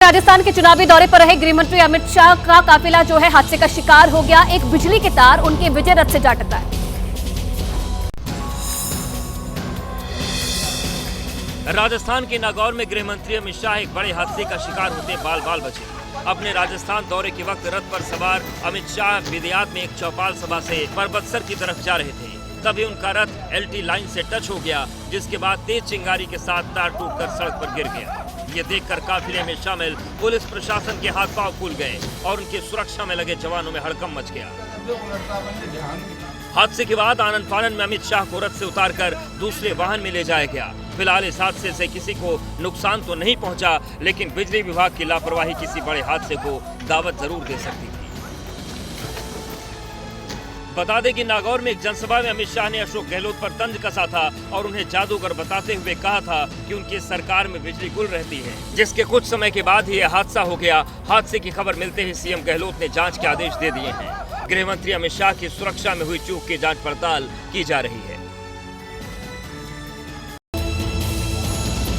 राजस्थान के चुनावी दौरे पर रहे गृह मंत्री अमित शाह का काफिला जो है हादसे का शिकार हो गया। एक बिजली के तार उनके विजय रथ से जा टकराया। राजस्थान के नागौर में गृह मंत्री अमित शाह एक बड़े हादसे का शिकार होते बाल बाल बचे। अपने राजस्थान दौरे के वक्त रथ पर सवार अमित शाह विदेयात में एक चौपाल सभा से परबतसर की तरफ जा रहे थे। तभी उनका रथ एलटी लाइन से टच हो गया, जिसके बाद तेज चिंगारी के साथ तार टूटकर सड़क पर गिर गया। ये देखकर काफिले में शामिल पुलिस प्रशासन के हाथ पांव फूल गए और उनकी सुरक्षा में लगे जवानों में हड़कंप मच गया। हादसे के बाद आनन फानन में अमित शाह को रथ से उतारकर दूसरे वाहन में ले जाया गया। फिलहाल इस हादसे से किसी को नुकसान तो नहीं पहुंचा, लेकिन बिजली विभाग की लापरवाही किसी बड़े हादसे को दावत जरूर दे सकती थी। बता दें कि नागौर में एक जनसभा में अमित शाह ने अशोक गहलोत पर तंज कसा था और उन्हें जादूगर बताते हुए कहा था कि उनकी सरकार में बिजली गुल रहती है, जिसके कुछ समय के बाद ही यह हादसा हो गया। हादसे की खबर मिलते ही सीएम गहलोत ने जांच के आदेश दे दिए हैं। गृह मंत्री अमित शाह की सुरक्षा में हुई चूक की जांच पड़ताल की जा रही है।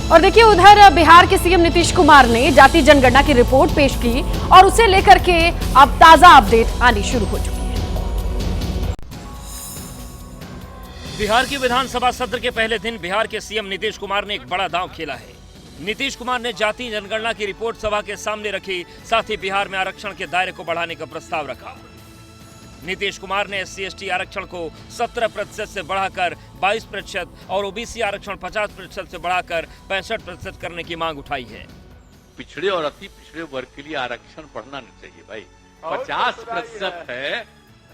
और देखिए, उधर बिहार के सीएम नीतीश कुमार ने जाति जनगणना की रिपोर्ट पेश की और उसे लेकर के अब ताजा अपडेट आनी शुरू हो चुकी है। बिहार के विधानसभा सत्र के पहले दिन बिहार के सीएम नीतीश कुमार ने एक बड़ा दांव खेला है। नीतीश कुमार ने जाति जनगणना की रिपोर्ट सभा के सामने रखी, साथ ही बिहार में आरक्षण के दायरे को बढ़ाने का प्रस्ताव रखा। नीतीश कुमार ने SC/ST आरक्षण को 17% से बढ़ाकर 22% और OBC आरक्षण 50% से बढ़ाकर 65% करने की मांग उठाई है। पिछड़े और अति पिछड़े वर्ग के लिए आरक्षण बढ़ना नहीं चाहिए भाई। 50% है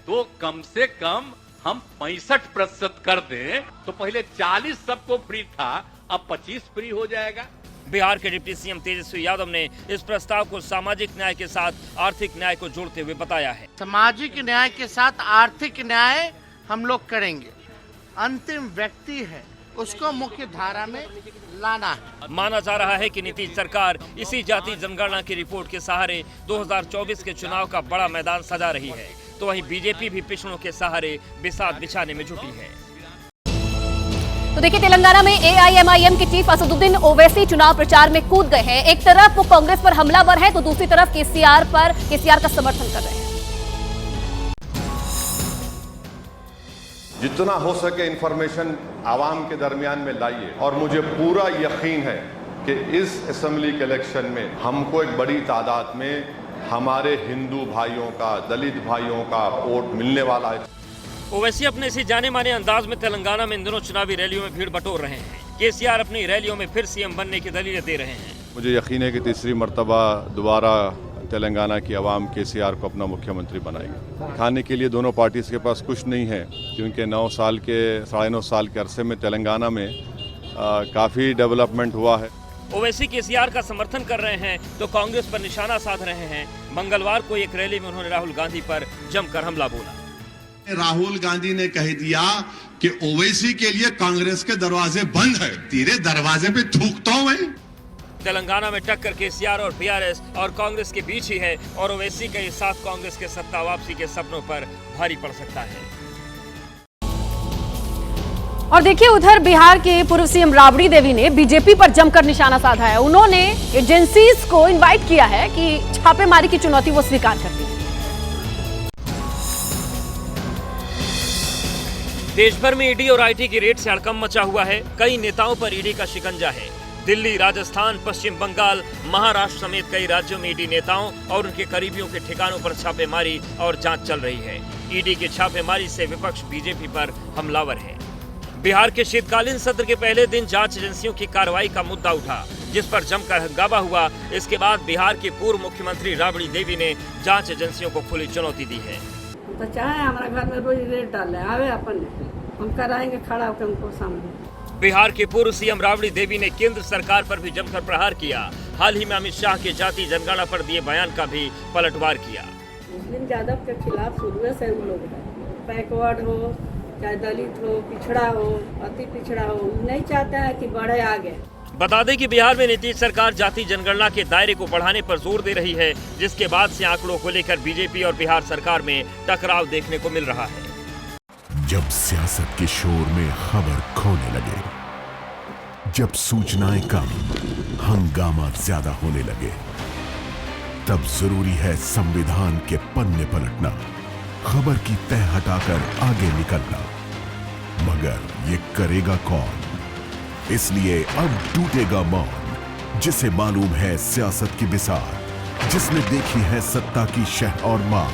तो कम से कम हम 65% कर दें, तो पहले 40 सबको फ्री था, अब 25 फ्री हो जाएगा। बिहार के डिप्टी सीएम तेजस्वी यादव ने इस प्रस्ताव को सामाजिक न्याय के साथ आर्थिक न्याय को जोड़ते हुए बताया है। सामाजिक न्याय के साथ आर्थिक न्याय हम लोग करेंगे। अंतिम व्यक्ति है, उसको मुख्य धारा में लाना है। माना जा रहा है कि नीतीश सरकार इसी जाति जनगणना की रिपोर्ट के सहारे 2024 के चुनाव का बड़ा मैदान सजा रही है, तो वहीं बीजेपी भी पिछड़ों के सहारे बिसात बिछाने में जुटी है। तो देखिए, तेलंगाना में AIMIM के चीफ असदुद्दीन ओवैसी चुनाव प्रचार में कूद गए हैं। एक तरफ वो कांग्रेस पर हमलावर है, तो दूसरी तरफ केसीआर का समर्थन कर रहे हैं। जितना हो सके इंफॉर्मेशन आवाम के दरमियान में लाइए, और मुझे पूरा यकीन है कि इस असेंबली के इलेक्शन में हमको एक बड़ी तादाद में हमारे हिंदू भाइयों का, दलित भाइयों का वोट मिलने वाला है। ओवैसी अपने इसी जाने माने अंदाज में तेलंगाना में इन दिनों चुनावी रैलियों में भीड़ बटोर रहे हैं। केसीआर अपनी रैलियों में फिर सीएम बनने की दलीलें दे रहे हैं। मुझे यकीन है कि तीसरी मर्तबा दोबारा तेलंगाना की आवाम केसीआर को अपना मुख्यमंत्री बनाएगी। खाने के लिए दोनों पार्टीज के पास कुछ नहीं है, क्योंकि 9.5 साल के अरसे में तेलंगाना में काफ़ी डेवलपमेंट हुआ है। ओवैसी केसीआर का समर्थन कर रहे हैं तो कांग्रेस पर निशाना साध रहे हैं। मंगलवार को एक रैली में उन्होंने राहुल गांधी पर जमकर हमला बोला। राहुल गांधी ने कह दिया कि ओवैसी के लिए कांग्रेस के दरवाजे बंद है, तेरे दरवाजे पे थूकता हूं मैं। तेलंगाना में टक्कर केसीआर और BRS और कांग्रेस के बीच ही है, और ओवैसी का ये साथ कांग्रेस के सत्ता वापसी के सपनों पर भारी पड़ सकता है। और देखिए, उधर बिहार के पूर्व सीएम राबड़ी देवी ने बीजेपी पर जमकर निशाना साधा है। उन्होंने एजेंसीज को इनवाइट किया है कि छापेमारी की चुनौती वो स्वीकार करती है। देश भर में ईडी और IT की रेड से हड़कंप मचा हुआ है। कई नेताओं पर ईडी का शिकंजा है। दिल्ली, राजस्थान, पश्चिम बंगाल, महाराष्ट्र समेत कई राज्यों में ईडी नेताओं और उनके करीबियों के ठिकानों पर छापेमारी और जांच चल रही है। ईडी की छापेमारी से विपक्ष बीजेपी पर हमलावर है। बिहार के शीतकालीन सत्र के पहले दिन जांच एजेंसियों की कार्रवाई का मुद्दा उठा, जिस पर जमकर हंगामा हुआ। इसके बाद बिहार के पूर्व मुख्यमंत्री राबड़ी देवी ने जांच एजेंसियों को खुली चुनौती दी है। तो चाहे हमारा घर में रोज रेट डाले आवे अपन, हम कराएंगे खड़ा होकर उनको सामने। बिहार के पूर्व सीएम राबड़ी देवी ने केंद्र सरकार पर भी जमकर प्रहार किया। हाल ही में अमित शाह के जाति जनगणना पर दिए बयान का भी पलटवार किया। मुस्लिम यादव के खिलाफ शुरू से वो लोग हैं, बैकवर्ड हो चाहे दलित हो, पिछड़ा हो, अति पिछड़ा हो, नहीं चाहता है कि बढ़े आगे। बता दें कि बिहार में नीतीश सरकार जाति जनगणना के दायरे को बढ़ाने पर जोर दे रही है, जिसके बाद से आंकड़ों को लेकर बीजेपी और बिहार सरकार में टकराव देखने को मिल रहा है। जब सियासत के शोर में खबर खोने लगे, जब सूचनाएं कम, हंगामा ज्यादा होने लगे, तब जरूरी है संविधान के पन्ने पलटना, खबर की तह हटाकर आगे निकलना। मगर ये करेगा कौन? इसलिए अब टूटेगा मौन, जिसे मालूम है सियासत की बिसात, जिसने देखी है सत्ता की शह और मार।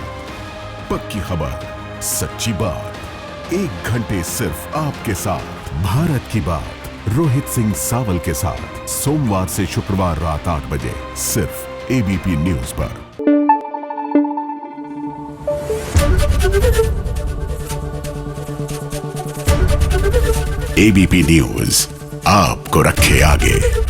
पक्की खबर, सच्ची बात, 1 घंटे सिर्फ आपके साथ। भारत की बात रोहित सिंह सावल के साथ, सोमवार से शुक्रवार रात 8 बजे सिर्फ एबीपी न्यूज पर। एबीपी न्यूज आपको रखे आगे।